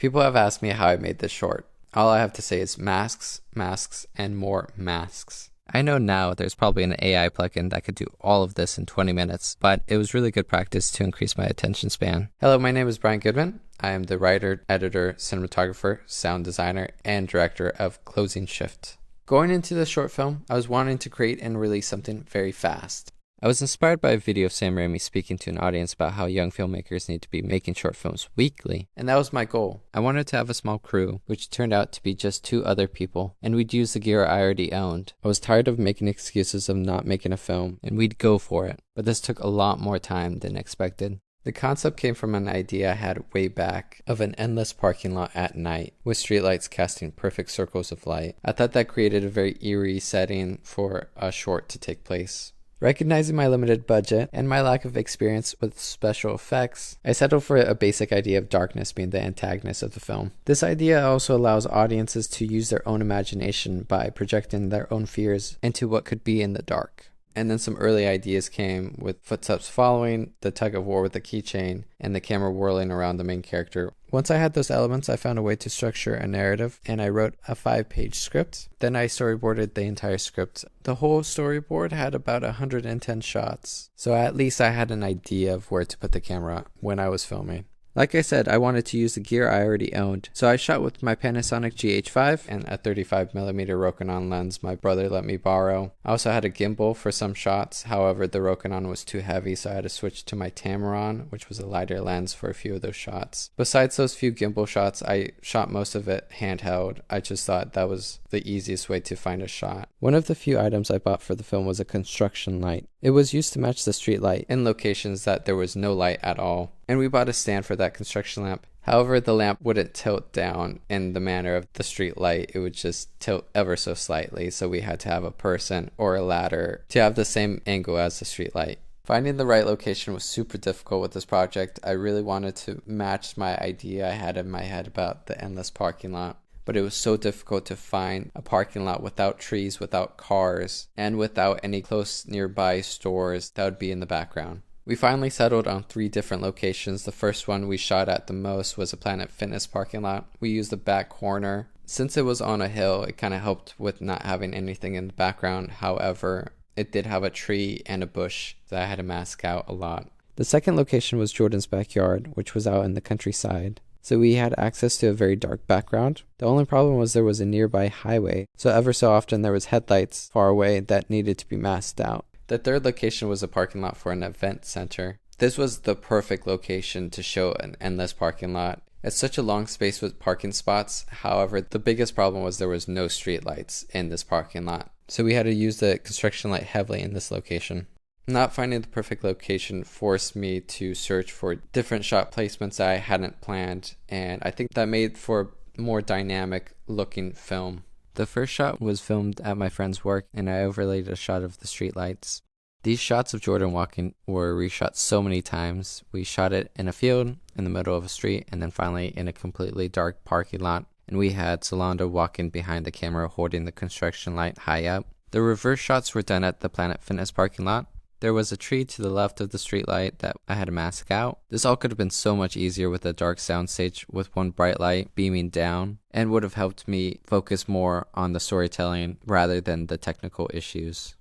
People have asked me how I made this short. All I have to say is masks, masks, and more masks. I know now there's probably an AI plugin that could do all of this in 20 minutes, but it was really good practice to increase my attention span. Hello, my name is Brian Goodman. I am the writer, editor, cinematographer, sound designer, and director of Closing Shift. Going into this short film, I was wanting to create and release something very fast. I was inspired by a video of Sam Raimi speaking to an audience about how young filmmakers need to be making short films weekly, and that was my goal. I wanted to have a small crew, which turned out to be just 2 other people, and we'd use the gear I already owned. I was tired of making excuses of not making a film, and we'd go for it, but this took a lot more time than expected. The concept came from an idea I had way back of an endless parking lot at night with streetlights casting perfect circles of light. I thought that created a very eerie setting for a short to take place. Recognizing my limited budget and my lack of experience with special effects, I settled for a basic idea of darkness being the antagonist of the film. This idea also allows audiences to use their own imagination by projecting their own fears into what could be in the dark. And then some early ideas came with footsteps following, the tug of war with the keychain, and the camera whirling around the main character. Once I had those elements, I found a way to structure a narrative, and I wrote a 5-page script. Then I storyboarded the entire script. The whole storyboard had about 110 shots, so at least I had an idea of where to put the camera when I was filming. Like I said, I wanted to use the gear I already owned, so I shot with my Panasonic GH5 and a 35mm Rokinon lens my brother let me borrow. I also had a gimbal for some shots, however the Rokinon was too heavy, so I had to switch to my Tamron, which was a lighter lens for a few of those shots. Besides those few gimbal shots, I shot most of it handheld. I just thought that was the easiest way to find a shot. One of the few items I bought for the film was a construction light. It was used to match the street light in locations that there was no light at all. And we bought a stand for that construction lamp. However, the lamp wouldn't tilt down in the manner of the street light. It would just tilt ever so slightly, so we had to have a person or a ladder to have the same angle as the street light. Finding the right location was super difficult with this project. I really wanted to match my idea I had in my head about the endless parking lot. But it was so difficult to find a parking lot without trees, without cars, and without any close nearby stores that would be in the background. We finally settled on 3 different locations. The first one we shot at the most was a Planet Fitness parking lot. We used the back corner. Since it was on a hill, it kind of helped with not having anything in the background. However, it did have a tree and a bush that I had to mask out a lot. The second location was Jordan's backyard, which was out in the countryside. So we had access to a very dark background. The only problem was there was a nearby highway, so ever so often there was headlights far away that needed to be masked out. The third location was a parking lot for an event center. This was the perfect location to show an endless parking lot. It's such a long space with parking spots. However, the biggest problem was there was no street lights in this parking lot. So we had to use the construction light heavily in this location. Not finding the perfect location forced me to search for different shot placements that I hadn't planned, and I think that made for a more dynamic looking film. The first shot was filmed at my friend's work, and I overlaid a shot of the streetlights. These shots of Jordan walking were reshot so many times. We shot it in a field, in the middle of a street, and then finally in a completely dark parking lot, and we had Solando walking behind the camera holding the construction light high up. The reverse shots were done at the Planet Fitness parking lot. There was a tree to the left of the streetlight that I had to mask out. This all could have been so much easier with a dark soundstage with one bright light beaming down, and would have helped me focus more on the storytelling rather than the technical issues.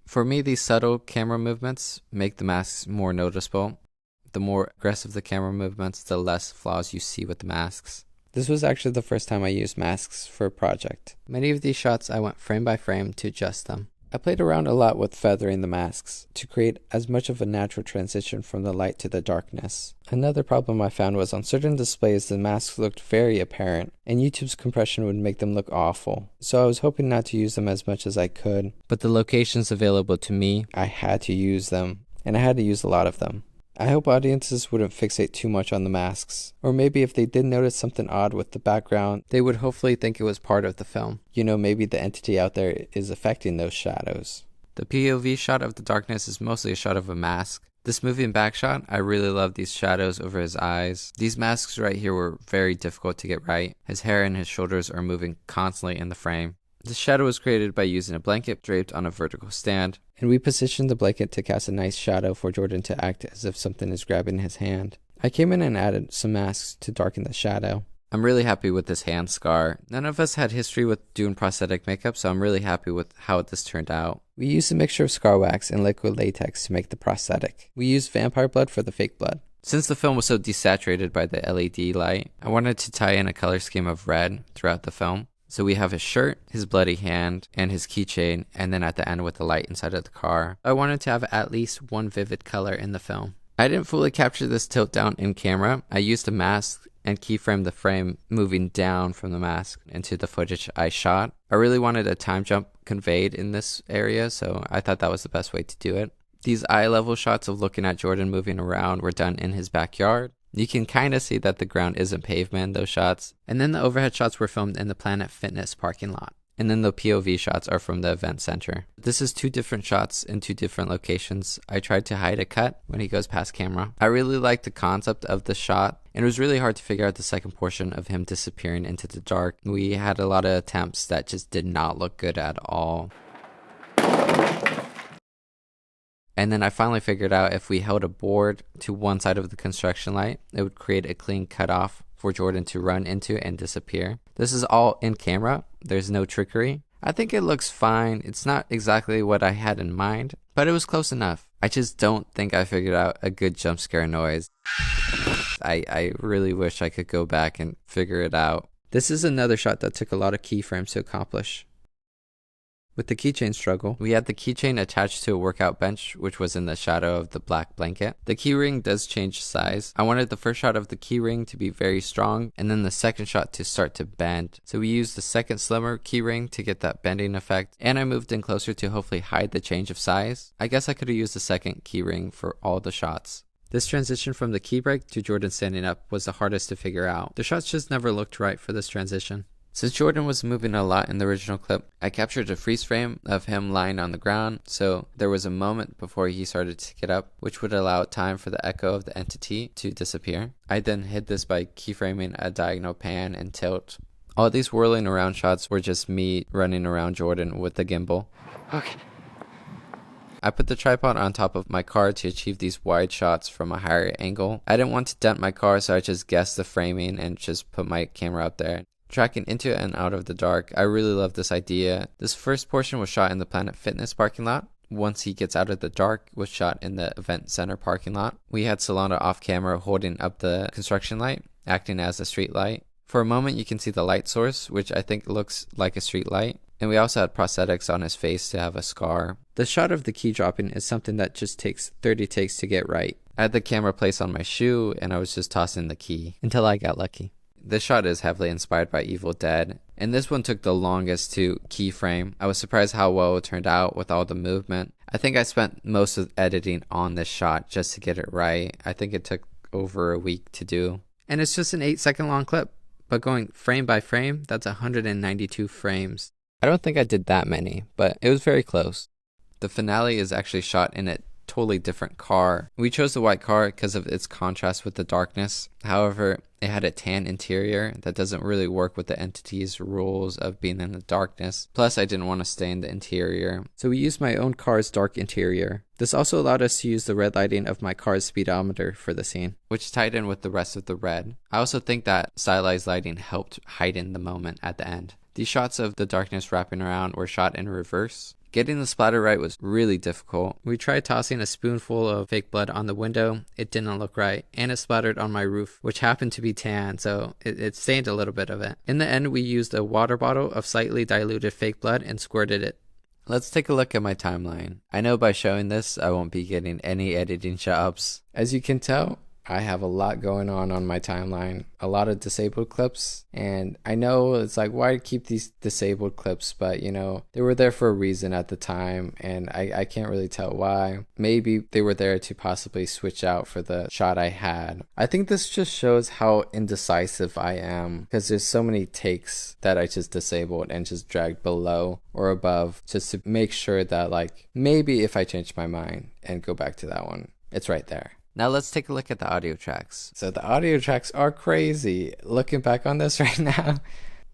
For me, these subtle camera movements make the masks more noticeable. The more aggressive the camera movements, the less flaws you see with the masks. This was actually the first time I used masks for a project. Many of these shots I went frame by frame to adjust them. I played around a lot with feathering the masks to create as much of a natural transition from the light to the darkness. Another problem I found was on certain displays the masks looked very apparent, and YouTube's compression would make them look awful. So I was hoping not to use them as much as I could, but the locations available to me, I had to use them, and I had to use a lot of them. I hope audiences wouldn't fixate too much on the masks, or maybe if they did notice something odd with the background, they would hopefully think it was part of the film. You know, maybe the entity out there is affecting those shadows. The POV shot of the darkness is mostly a shot of a mask. This moving back shot, I really love these shadows over his eyes. These masks right here were very difficult to get right. His hair and his shoulders are moving constantly in the frame. The shadow was created by using a blanket draped on a vertical stand, and we positioned the blanket to cast a nice shadow for Jordan to act as if something is grabbing his hand. I came in and added some masks to darken the shadow. I'm really happy with this hand scar. None of us had history with doing prosthetic makeup, so I'm really happy with how this turned out. We used a mixture of scar wax and liquid latex to make the prosthetic. We used vampire blood for the fake blood. Since the film was so desaturated by the LED light, I wanted to tie in a color scheme of red throughout the film. So we have his shirt, his bloody hand, and his keychain, and then at the end with the light inside of the car. I wanted to have at least one vivid color in the film. I didn't fully capture this tilt down in camera. I used a mask and keyframed the frame moving down from the mask into the footage I shot. I really wanted a time jump conveyed in this area, so I thought that was the best way to do it. These eye level shots of looking at Jordan moving around were done in his backyard. You can kind of see that the ground isn't pavement in those shots. And then the overhead shots were filmed in the Planet Fitness parking lot. And then the POV shots are from the event center. This is 2 different shots in 2 different locations. I tried to hide a cut when he goes past camera. I really liked the concept of the shot, and it was really hard to figure out the second portion of him disappearing into the dark. We had a lot of attempts that just did not look good at all. And then I finally figured out if we held a board to one side of the construction light, it would create a clean cutoff for Jordan to run into and disappear. This is all in camera. There's no trickery. I think it looks fine. It's not exactly what I had in mind, but it was close enough. I just don't think I figured out a good jump scare noise. I really wish I could go back and figure it out. This is another shot that took a lot of keyframes to accomplish. With the keychain struggle, we had the keychain attached to a workout bench, which was in the shadow of the black blanket. The keyring does change size. I wanted the first shot of the keyring to be very strong, and then the second shot to start to bend. So we used the second slimmer keyring to get that bending effect, and I moved in closer to hopefully hide the change of size. I guess I could have used the second keyring for all the shots. This transition from the key break to Jordan standing up was the hardest to figure out. The shots just never looked right for this transition. Since Jordan was moving a lot in the original clip, I captured a freeze frame of him lying on the ground, so there was a moment before he started to get up, which would allow time for the echo of the entity to disappear. I then hid this by keyframing a diagonal pan and tilt. All these whirling around shots were just me running around Jordan with the gimbal. Okay. I put the tripod on top of my car to achieve these wide shots from a higher angle. I didn't want to dent my car, so I just guessed the framing and just put my camera up there. Tracking into and out of the dark, I really love this idea. This first portion was shot in the Planet Fitness parking lot. Once he gets out of the dark, was shot in the event center parking lot. We had Solana off camera holding up the construction light, acting as a street light. For a moment you can see the light source, which I think looks like a street light. And we also had prosthetics on his face to have a scar. The shot of the key dropping is something that just takes 30 takes to get right. I had the camera placed on my shoe and I was just tossing the key until I got lucky. This shot is heavily inspired by Evil Dead, and this one took the longest to keyframe. I was surprised how well it turned out with all the movement. I think I spent most of editing on this shot just to get it right. I think it took over a week to do. And it's just an 8-second long clip, but going frame by frame, that's 192 frames. I don't think I did that many, but it was very close. The finale is actually shot in a totally different car. We chose the white car because of its contrast with the darkness. However, it had a tan interior that doesn't really work with the entity's rules of being in the darkness. Plus, I didn't want to stay in the interior, so we used my own car's dark interior. This also allowed us to use the red lighting of my car's speedometer for the scene, which tied in with the rest of the red. I also think that stylized lighting helped heighten the moment at the end. These shots of the darkness wrapping around were shot in reverse. Getting the splatter right was really difficult. We tried tossing a spoonful of fake blood on the window. It didn't look right, and it splattered on my roof, which happened to be tan, so it stained a little bit of it. In the end, we used a water bottle of slightly diluted fake blood and squirted it. Let's take a look at my timeline. I know by showing this, I won't be getting any editing jobs. As you can tell, I have a lot going on my timeline, a lot of disabled clips, and I know it's like, why keep these disabled clips, but you know, they were there for a reason at the time, and I can't really tell why. Maybe they were there to possibly switch out for the shot I had. I think this just shows how indecisive I am, because there's so many takes that I just disabled and just dragged below or above, just to make sure that like, maybe if I change my mind and go back to that one, it's right there. Now let's take a look at the audio tracks. So the audio tracks are crazy. Looking back on this right now,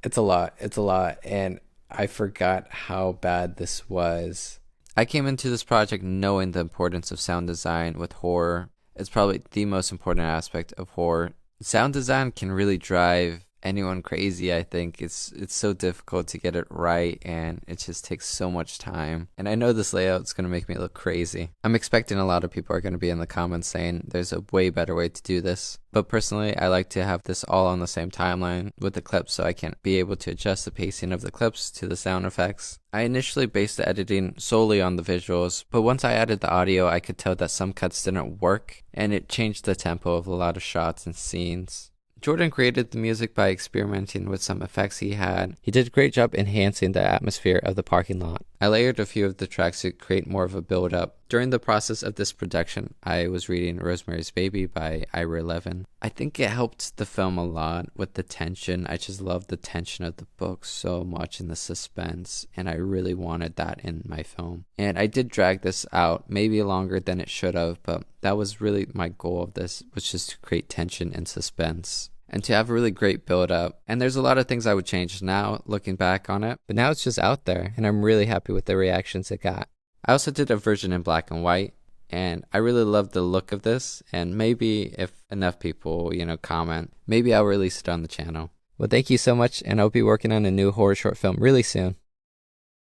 it's a lot, and I forgot how bad this was. I came into this project knowing the importance of sound design with horror. It's probably the most important aspect of horror. Sound design can really drive anyone crazy. I think it's so difficult to get it right, and it just takes so much time. And I know this layout's going to make me look crazy. I'm expecting a lot of people are going to be in the comments saying there's a way better way to do this. But personally, I like to have this all on the same timeline with the clips so I can be able to adjust the pacing of the clips to the sound effects. I initially based the editing solely on the visuals, but once I added the audio, I could tell that some cuts didn't work, and it changed the tempo of a lot of shots and scenes. Jordan created the music by experimenting with some effects he had. He did a great job enhancing the atmosphere of the parking lot. I layered a few of the tracks to create more of a build-up. During the process of this production, I was reading Rosemary's Baby by Ira Levin. I think it helped the film a lot with the tension. I just loved the tension of the book so much and the suspense, and I really wanted that in my film. And I did drag this out, maybe longer than it should have, but that was really my goal of this, was just to create tension and suspense, and to have a really great build up. And there's a lot of things I would change now, looking back on it, but now it's just out there, and I'm really happy with the reactions it got. I also did a version in black and white, and I really love the look of this, and maybe if enough people, comment, maybe I'll release it on the channel. Well, thank you so much, and I'll be working on a new horror short film really soon.